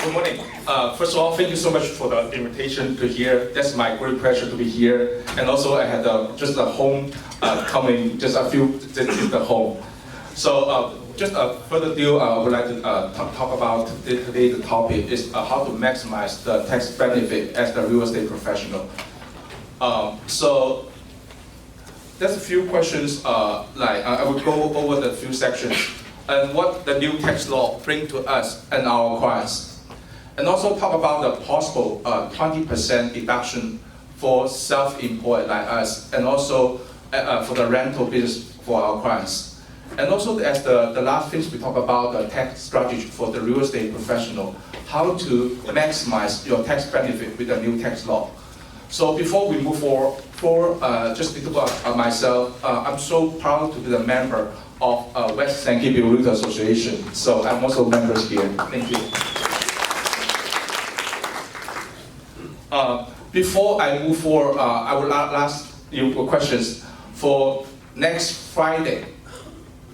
Good morning. First of all, thank you so much for the invitation to here. That's my great pleasure to be here. And also, I had just a home coming, just a few, this is the home. So, just a further ado, I would like to talk about today. The topic is how to maximize the tax benefit as the real estate professional. So, there's a few questions. I will go over the few sections and what the new tax law bring to us and our clients. And also talk about the possible 20% deduction for self-employed like us, and also for the rental business for our clients. And also as the last things we talk about the tax strategy for the real estate professional, how to maximize your tax benefit with the new tax law. So before we move forward, just a little about myself, I'm so proud to be a member of West St. Kitts Realtor Association. So I'm also members here. Thank you. Before I move forward, I will ask you questions for next Friday.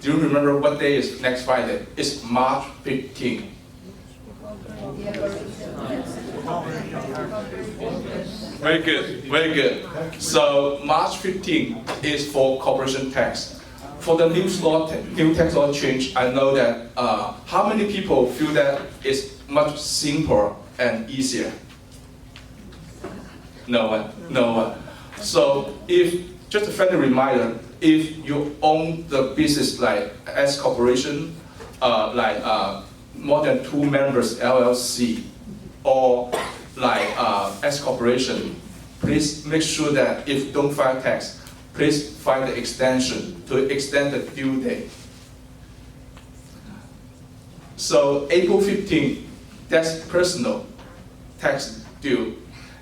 Do you remember what day is next Friday? It's March 15th. Very good, very good. So March 15th is for corporation tax. For the new tax law change, I know that how many people feel that it's much simpler and easier? No one, no one. So just a friendly reminder, if you own the business like S corporation, more than 2 members LLC, or like S corporation, please make sure that if you don't file tax, please file the extension to extend the due date. So April 15th, that's personal tax due.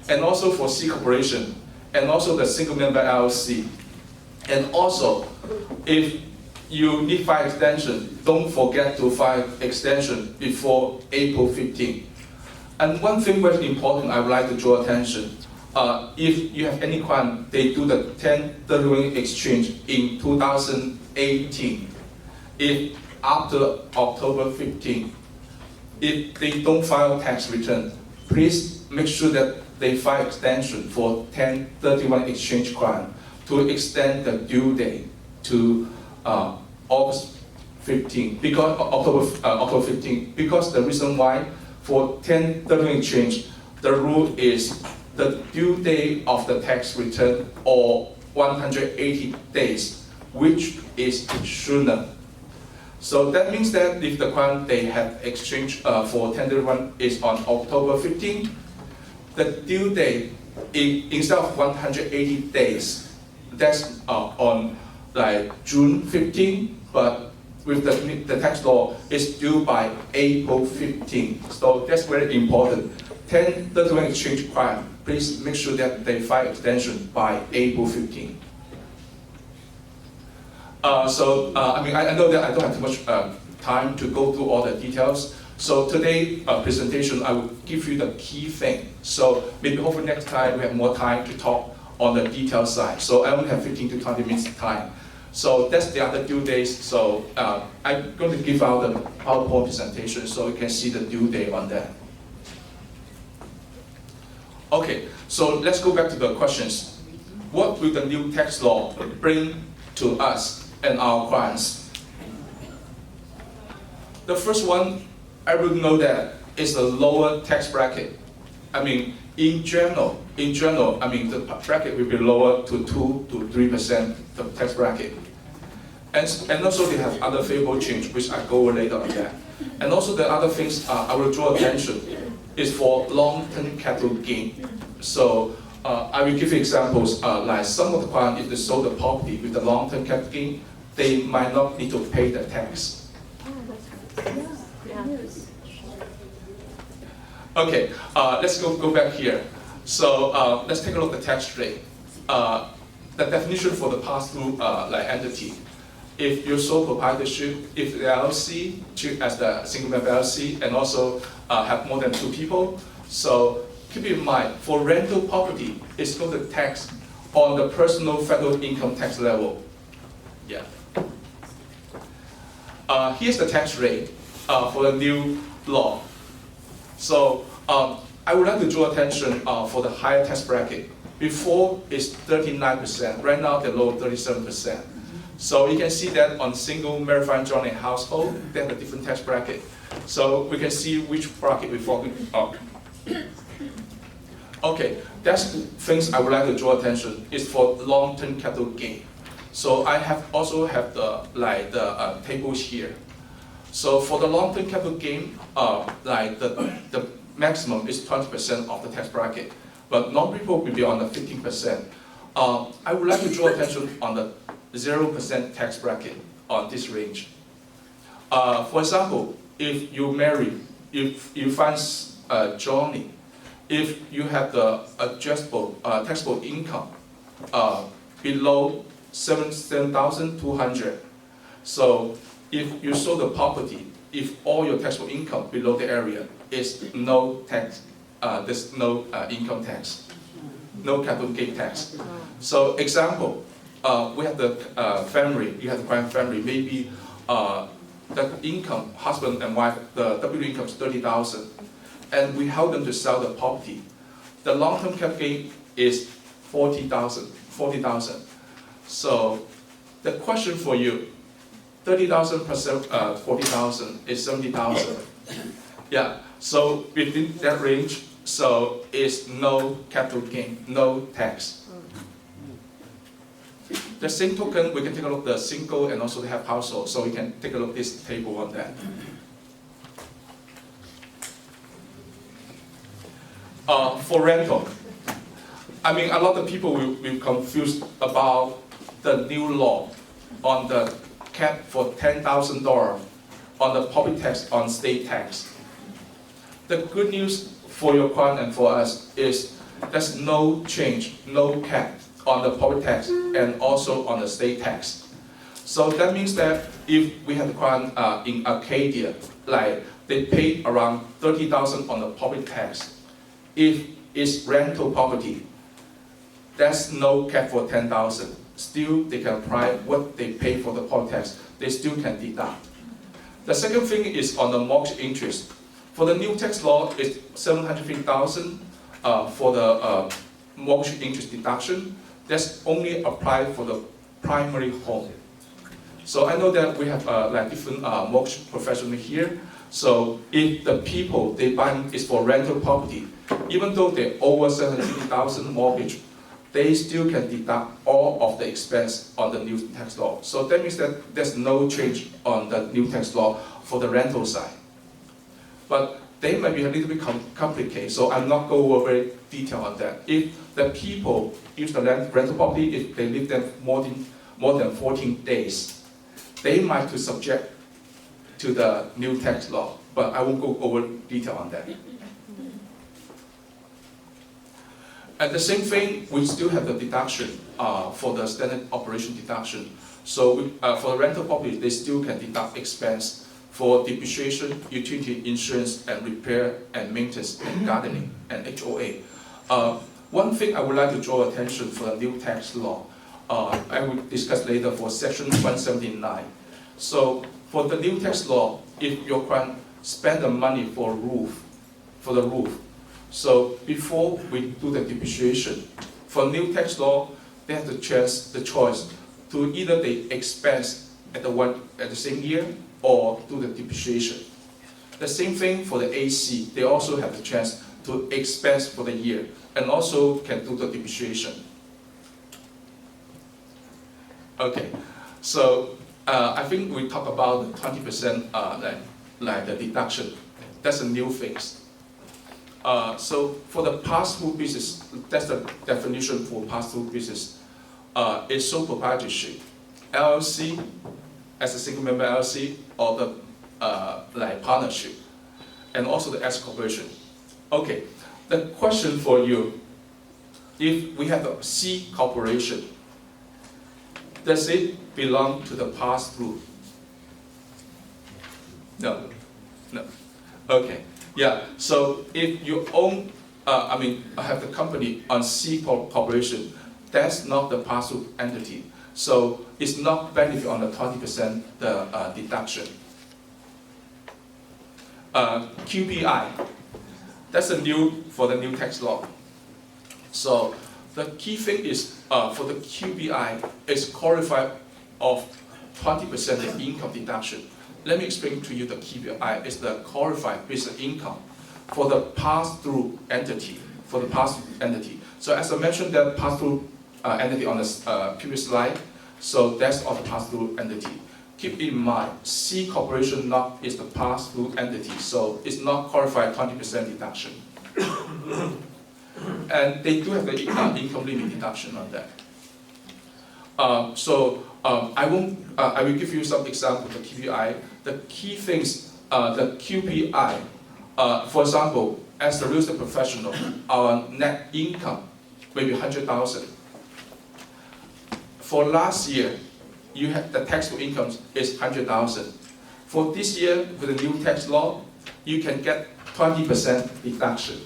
And also for C corporation, and also the single member LLC. And also, if you need file extension, don't forget to file extension before April 15th. And one thing very important I would like to draw attention, if you have any client, they do the 1031 exchange in 2018. If after October 15th, if they don't file tax return, please make sure that they file extension for 1031 exchange client to extend the due date to August 15, because October 15. Because the reason why for 1031 exchange, the rule is the due date of the tax return or 180 days, which is sooner. So that means that if the client they have exchange for 1031 is on October 15, the due date instead of 180 days, that's on like June 15, but with the tax law, it's due by April 15. So that's very important. 1031 exchange client, please make sure that they file extension by April 15. I know that I don't have too much time to go through all the details. So today's presentation, I will give you the key thing. So maybe hopefully next time we have more time to talk on the detail side. So I only have 15 to 20 minutes time. So that's the other due days. So I'm going to give out the PowerPoint presentation so you can see the due date on that. Okay, so let's go back to the questions. What will the new tax law bring to us and our clients? The first one, everyone know that it's a lower tax bracket. I mean, in general, the bracket will be lower to 2 to 3% the tax bracket. And also they have other favorable change, which I go over later on that. And also the other things I will draw attention is for long-term capital gain. So I will give you examples, like some of the clients, if they sold the property with the long-term capital gain, they might not need to pay the tax. Okay, let's go back here. So let's take a look at the tax rate. The definition for the pass-through entity. If you're sole proprietorship, if the LLC, treat as the single member LLC, and also have more than 2 people. So keep in mind, for rental property, it's going to tax on the personal federal income tax level. Yeah. Here's the tax rate for the new law. So I would like to draw attention for the higher tax bracket. Before it's 39%, right now they're low 37%. So you can see that on single married filing joint household, they have a different tax bracket. So we can see which bracket we fall on. Okay, that's things I would like to draw attention is for long-term capital gain. So I also have the tables here. So for the long-term capital gain, the maximum is 20% of the tax bracket, but non-report will be on the 15%. I would like to draw attention on the 0% tax bracket on this range. For example, if you marry, if you find Johnny, if you have the adjustable taxable income below 7,200, so if you sold the property, if all your taxable income below the area is no tax, there's no income tax, no capital gain tax. So example, we have the family, you have the prime family, maybe the income, husband and wife, the W income is 30,000, and we help them to sell the property. The long-term capital gain is 40,000. So the question for you, 30,000 plus 40,000 is 70,000. Yeah, so within that range, so it's no capital gain, no tax. The same token, we can take a look at the single and also the half household, so we can take a look at this table on that. For rental, I mean, a lot of people will be confused about the new law on the cap for $10,000 on the property tax on state tax. The good news for your client and for us is there's no change, no cap on the property tax and also on the state tax. So that means that if we have a client in Arcadia, like they pay around 30,000 on the property tax, if it's rental property, there's no cap for 10,000. Still, they can apply what they pay for the property tax. They still can deduct. The second thing is on the mortgage interest. For the new tax law, it's 750,000 for the mortgage interest deduction. That's only applied for the primary home. So I know that we have different mortgage professionals here. So if the people they buy is for rental property, even though they're over 750,000 mortgage, they still can deduct all of the expense on the new tax law. So that means that there's no change on the new tax law for the rental side. But they might be a little bit complicated, so I'm not going over detail on that. If the people use the rental property, if they live there more than 14 days, they might be subject to the new tax law, but I won't go over detail on that. And the same thing, we still have the deduction for the standard operation deduction. So for the rental property, they still can deduct expense for depreciation, utility, insurance, and repair, and maintenance, and gardening, and HOA. One thing I would like to draw attention for the new tax law, I will discuss later for section 179. So for the new tax law, if your client spend the money for the roof, so before we do the depreciation, for new tax law, they have the choice to either they expense at the same year or do the depreciation. The same thing for the AC, they also have the chance to expense for the year and also can do the depreciation. Okay, so I think we talk about the 20% like the deduction. That's a new thing. So for the pass-through business, that's the definition for pass-through business. It's sole proprietorship, LLC as a single member LLC, or the partnership, and also the S corporation. Okay, the question for you: if we have a C corporation, does it belong to the pass-through? No. Okay. Yeah, so if you own, have the company on C corporation, that's not the pass-through entity. So it's not benefit on the 20% the deduction. QPI, That's the new for the new tax law. So the key thing is for the QBI is qualified of 20% of income deduction. Let me explain to you the QBI is the qualified business income for the pass-through entity. So as I mentioned, that pass-through entity on the previous slide. So that's of the pass-through entity. Keep in mind, C corporation not is the pass-through entity, so it's not qualified 20% deduction. And they do have the income limit deduction on that. I will give you some examples of the QPI. The key things, the QPI, for example, as a real estate professional, our net income may be 100,000. For last year, you had the taxable income is 100,000. For this year, with the new tax law, you can get 20% deduction.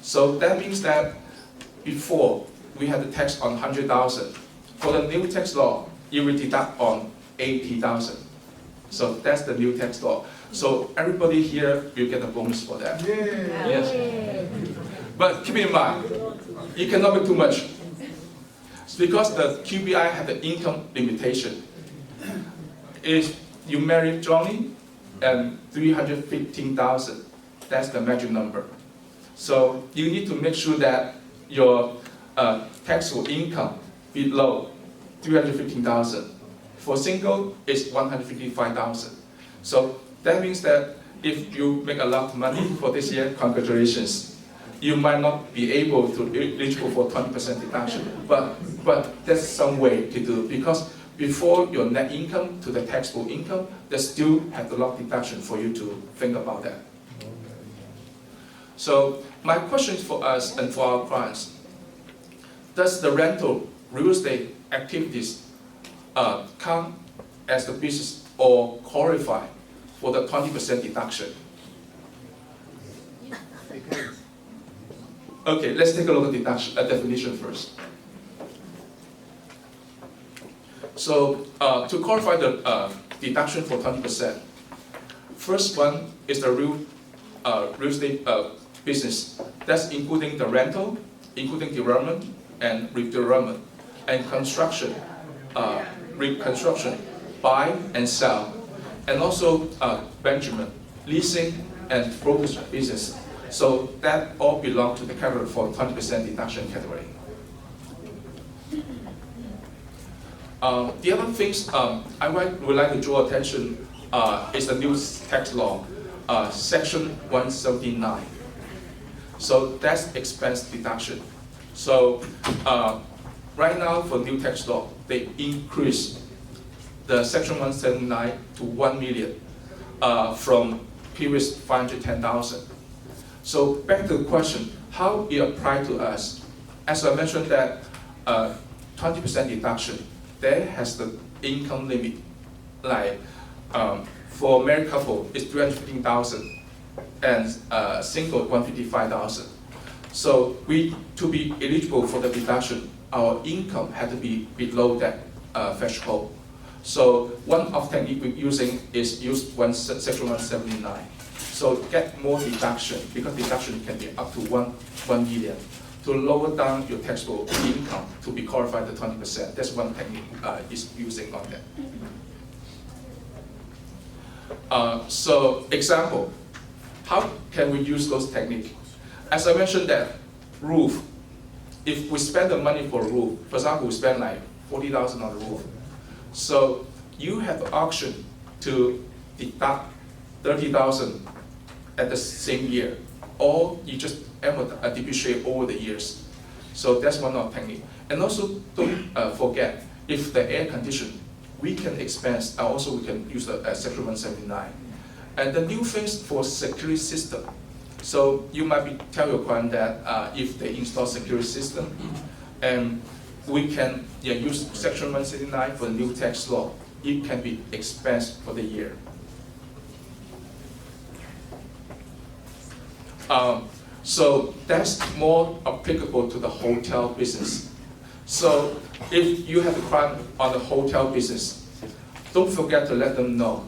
So that means that before we had the tax on 100,000. For the new tax law, you will deduct on 80,000. So that's the new tax law. So everybody here will get a bonus for that. Yeah. Yes. But keep in mind, you cannot make too much. It's because the QBI had the income limitation. If you marry Johnny and 315,000, that's the magic number. So you need to make sure that your taxable income below 315,000. For single, it's 155,000. So that means that if you make a lot of money for this year, congratulations. You might not be able to eligible for 20% deduction, but there's some way to do it, because before your net income to the taxable income, they still have a lot of deduction for you to think about that. So my question for us and for our clients, does the rental real estate activities count as the business or qualify for the 20% deduction? Okay, let's take a look at deduction, definition first. So to qualify the deduction for 20%, first one is the real estate business. That's including the rental, including development and redevelopment, and construction, reconstruction, buy and sell, and also management, leasing, and brokerage business. So that all belong to the category for 20% deduction category. The other things I would like to draw attention is the new tax law, Section 179. So that's expense deduction. So right now for new tax law, they increase the Section 179 to 1 million from previous 510,000. So back to the question, how it apply to us? As I mentioned that 20% deduction, that has the income limit. Like for married couple, it's 315,000, and single 155,000. So to be eligible for the deduction, our income had to be below that threshold. So one of the technique we're using is use Section 179. So get more deduction, because deduction can be up to 1 million, to lower down your taxable income to be qualified to 20%. That's one technique is using on that. So example, how can we use those techniques? As I mentioned that roof, if we spend the money for roof, for example, we spend like 40,000 on the roof. So you have the option to deduct 30,000 at the same year, or you just depreciate over the years. So that's one of the techniques. And also don't forget, if the air condition, we can expense, also we can use the Section 179. And the new things for security system. So you might be tell your client that if they install security system, and we can use Section 179 for the new tax law, it can be expensed for the year. So that's more applicable to the hotel business. So if you have a client on the hotel business, don't forget to let them know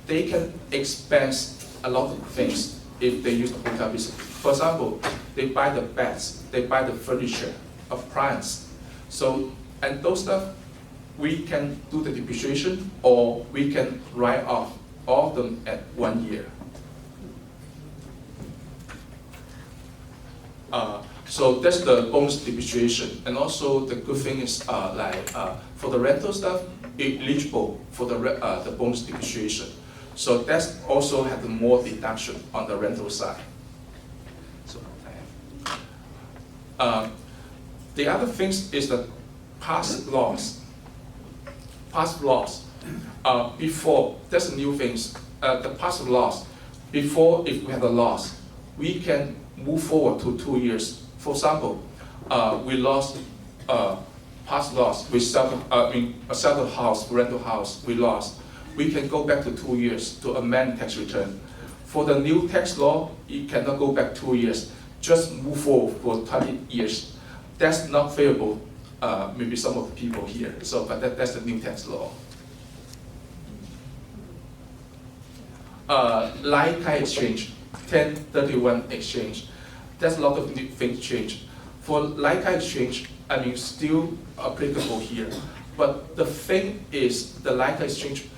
they can expense a lot of things if they use the hotel business. For example, they buy the beds, they buy the furniture, appliance. So, and those stuff, we can do the depreciation, or we can write off all of them at 1 year. So that's the bonus depreciation. And also the good thing is for the rental stuff, it's eligible for the bonus depreciation. So that's also has more deduction on the rental side. So, the other things is the past loss. Past loss. Before, that's a new things. The past loss. Before, if we have a loss, we can move forward to 2 years. For example, we lost past loss. We sell the house, rental house. We lost. We can go back to 2 years to amend tax return. For the new tax law, you cannot go back 2 years. Just move forward for 20 years. That's not favorable. Maybe some of the people here. So, but that's the new tax law. Like exchange, 1031 exchange. There's a lot of new things change. For like exchange, still applicable here. But the thing is, the like exchange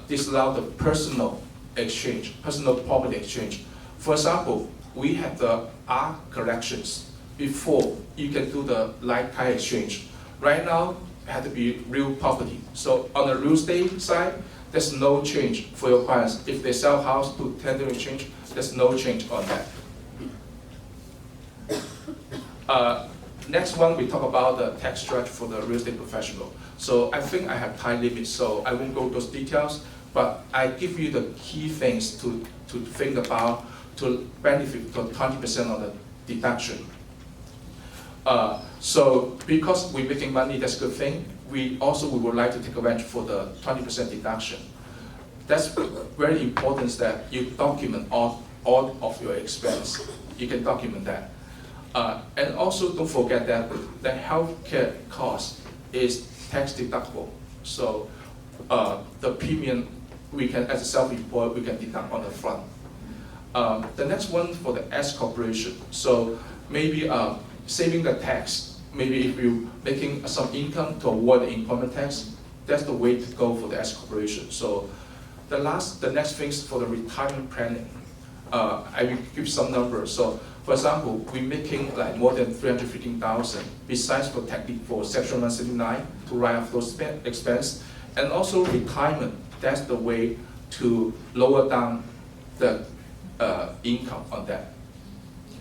disallow the personal exchange, personal property exchange. For example, we have the art collections. Before, you can do the like exchange. Right now, it has to be real property. So on the real estate side, there's no change for your clients. If they sell house to tender exchange, there's no change on that. Next one, we talk about the tax structure for the real estate professional. So I think I have time limits, so I won't go those details, but I give you the key things to think about to benefit to 20% of the deduction. So because we're making money, that's a good thing. We would like to take advantage for the 20% deduction. That's very important that you document all of your expense. You can document that. And also don't forget that the healthcare cost is tax deductible. So the premium we can, as a self-employed, we can deduct on the front. The next one for the S corporation. So maybe saving the tax. Maybe if you're making some income to avoid the employment tax, that's the way to go for the S corporation. So the next things for the retirement planning. I will give some numbers. So for example, we're making like more than 315,000 besides for technique for Section 179 to write off those expense, and also retirement. That's the way to lower down the income on that.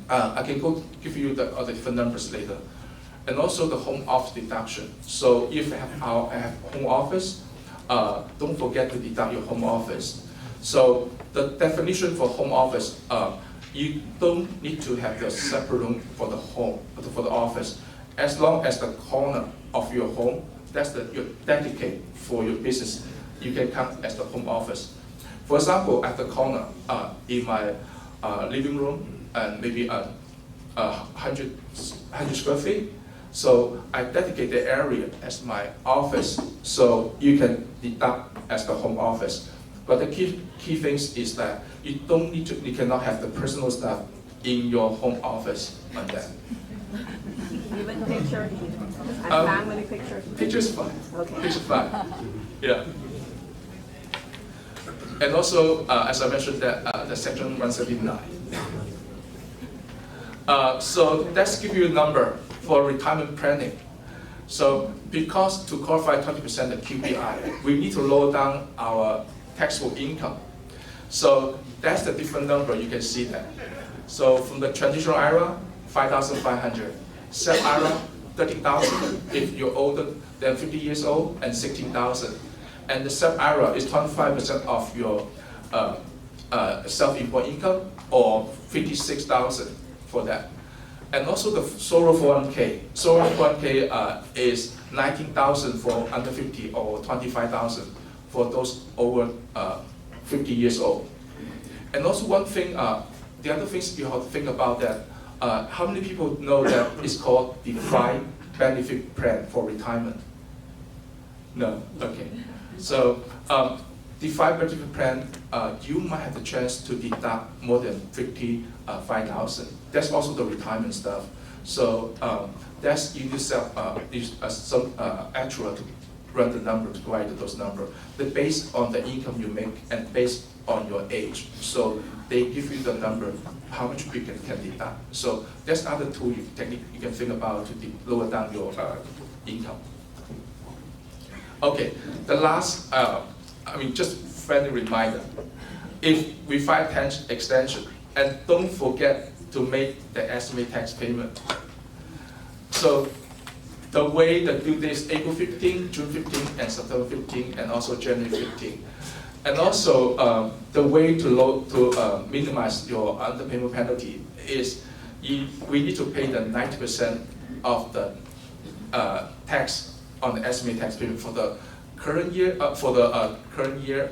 I can give you the other different numbers later. And also the home office deduction. So if I have home office, don't forget to deduct your home office. So the definition for home office, you don't need to have the separate room for the home, for the office. As long as the corner of your home, that's you dedicate for your business, you can count as the home office. For example, at the corner, in my living room, and maybe 100 square feet, so I dedicate the area as my office, so you can deduct as the home office. But the key things is that you cannot have the personal stuff in your home office on that. Even picture, a family picture. Picture's fine. Okay. Picture's fine. Yeah. And also, as I mentioned, that the Section 179. So let's give you a number for retirement planning. So because to qualify 20% of QPI, we need to lower down our taxable income. So that's the different number, you can see that. So from the transitional era, 5,500. SEP era, 30,000 if you're older than 50 years old, and 16,000. And the SEP era is 25% of your self-employed income, or 56,000 for that. And also the solo 401k. Solo 401k is 19,000 for under 50, or 25,000 for those over 50 years old. And also one thing, the other things you have to think about that, how many people know that it's called defined benefit plan for retirement? No, okay. So defined benefit plan, you might have the chance to deduct more than 55,000. That's also the retirement stuff. So that's you need some actual to run the number to provide those numbers. They're based on the income you make and based on your age. So they give you the number how much you can deduct. So that's other tool technique you can think about to lower down your income. Okay, the last, just friendly reminder. If we file tax extension, and don't forget to make the estimated tax payment. So the way the due date is April 15, June 15, and September 15, and also January 15. And also the way to minimize your underpayment penalty is we need to pay the 90% of the tax on the estimated tax payment for the current year,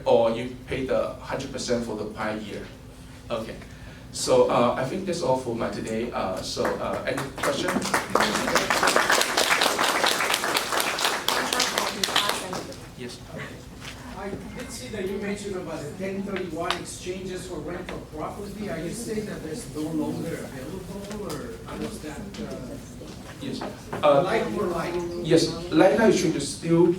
or you pay the 100% for the prior year. Okay. So I think that's all for my today. Any questions? Yes. I did see that you mentioned about the 1031 exchanges for rental property. Are you saying that there's no longer available, or how does that? Yes. Like for like? Yes, like now exchange is still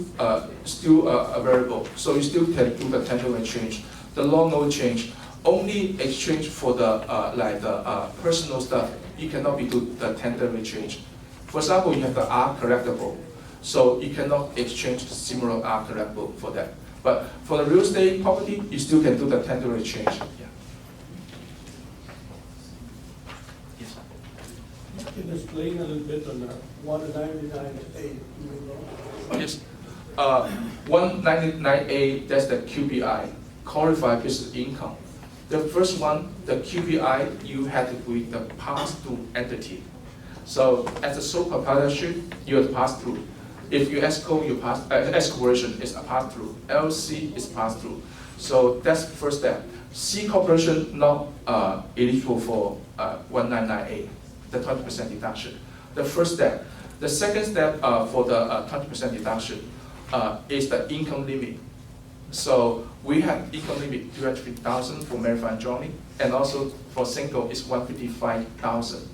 available, so you still can do the 1031 exchange. The law no change. Only exchange for the personal stuff. You cannot be do the 1031 exchange. For example, you have the art collectible, so you cannot exchange similar art collectible for that. But for the real estate property, you still can do the 1031 exchange. Yeah. Yes. Can you explain a little bit on 199A? Yes. 199A, that's the QBI, qualified business income. The first one, the QBI, you have to be the pass-through entity. So as a sole proprietorship, you have to pass through. If you S corporation is a pass-through, LC is pass-through. So that's the first step. C corporation not eligible for 199A, the 20% deduction. The first step. The second step for the 20% deduction is the income limit. So we have income limit 250,000 for married and joining, and also for single is 155,000.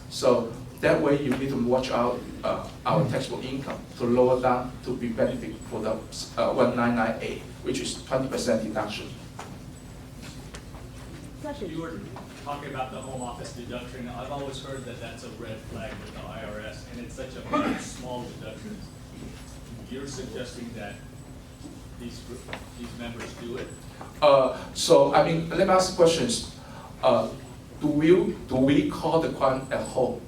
So that way you need to watch out our taxable income to lower down to be benefit for the 199A, which is 20% deduction. You were talking about the home office deduction. I've always heard that that's a red flag with the IRS, and it's such a very small deduction. You're suggesting that these members do it? Let me ask questions. Do we call the client at home?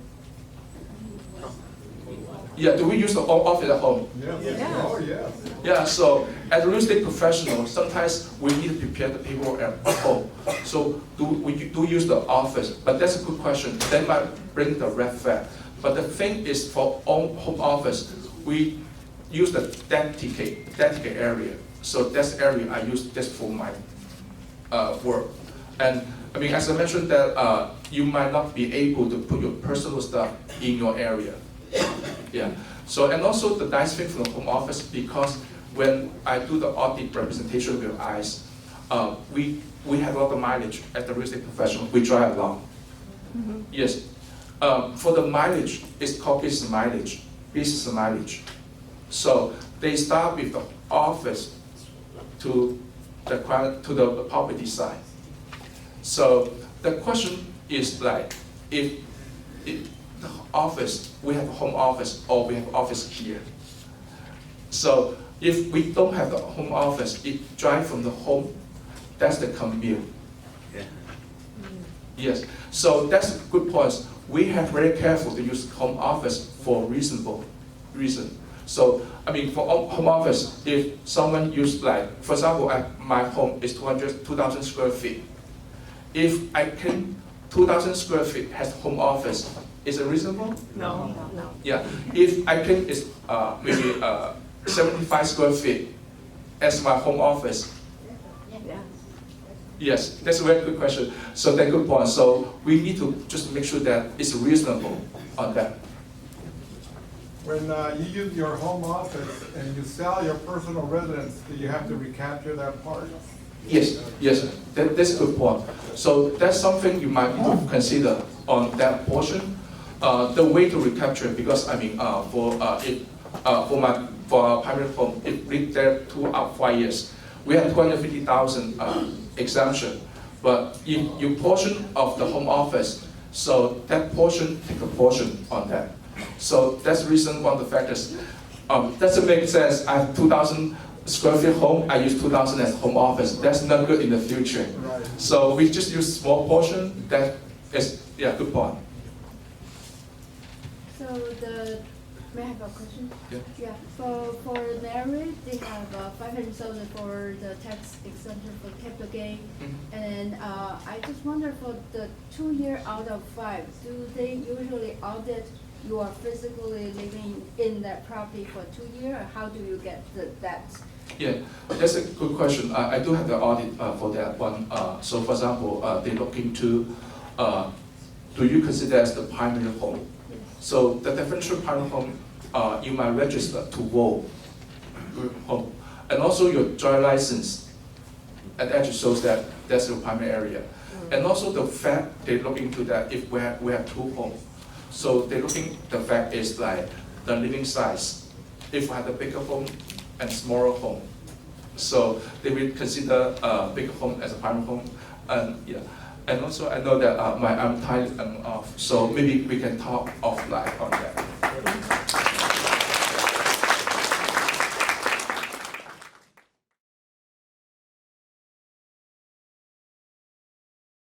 Yeah, do we use the office at home? Yeah. Yeah. Oh, yeah. Yeah, so as a real estate professional, sometimes we need to prepare the paperwork at home. So we do use the office, but that's a good question. That might bring the red flag. But the thing is, for home office, we use the dedicated area. So that's the area I use just for my work. And as I mentioned that you might not be able to put your personal stuff in your area. Yeah. So, and also the nice thing from the home office, because when I do the audit representation with eyes, we have a lot of mileage as the real estate professional. We drive a lot. Mm-hmm. Yes. For the mileage, it's called business mileage. Business mileage. So they start with the office to the property side. So the question is like, if the office, we have a home office, or we have office here. So if we don't have the home office, it drive from the home, that's the commute. Yeah. Yes, so that's a good point. We have very careful to use home office for reasonable reason. So, for home office, if someone use for example, my home is 2,000 square feet. If I can, 2,000 square feet has home office, is it reasonable? No. Yeah, if I can is maybe 75 square feet as my home office. Yeah. Yes, that's a very good question. So that's a good point. So we need to just make sure that it's reasonable on that. When you use your home office and you sell your personal residence, do you have to recapture that part? Yes, yes, that's a good point. So that's something you might need to consider on that portion. The way to recapture it, because I mean, for our primary home, it lived there 2 up 5 years. We have 250,000 exemption, but if you portion of the home office, so that portion take a portion on that. So that's the reason one of the factors. Doesn't make sense. I have 2,000 square feet home. I use 2,000 as home office. That's not good in the future. Right. So we just use small portion. That is good point. So may I have a question? Yeah. Yeah, for married, they have 500,000 for the tax exemption for capital gain. Mhm. And I just wonder for the 2 year out of 5, do they usually audit you are physically living in that property for 2 years, or how do you get that? Yeah, that's a good question. I do have the audit for that one. So for example, they look into, do you consider as the primary home? So the definition of primary home, you might register to vote home. And also your driver license, and that just shows that that's your primary area. And also the fact they look into that if we have 2 homes. So they're looking, the fact is like the living size. If we have a bigger home and smaller home. So they will consider bigger home as a primary home. And yeah. And also I know that I'm tired and off, so maybe we can talk offline on that.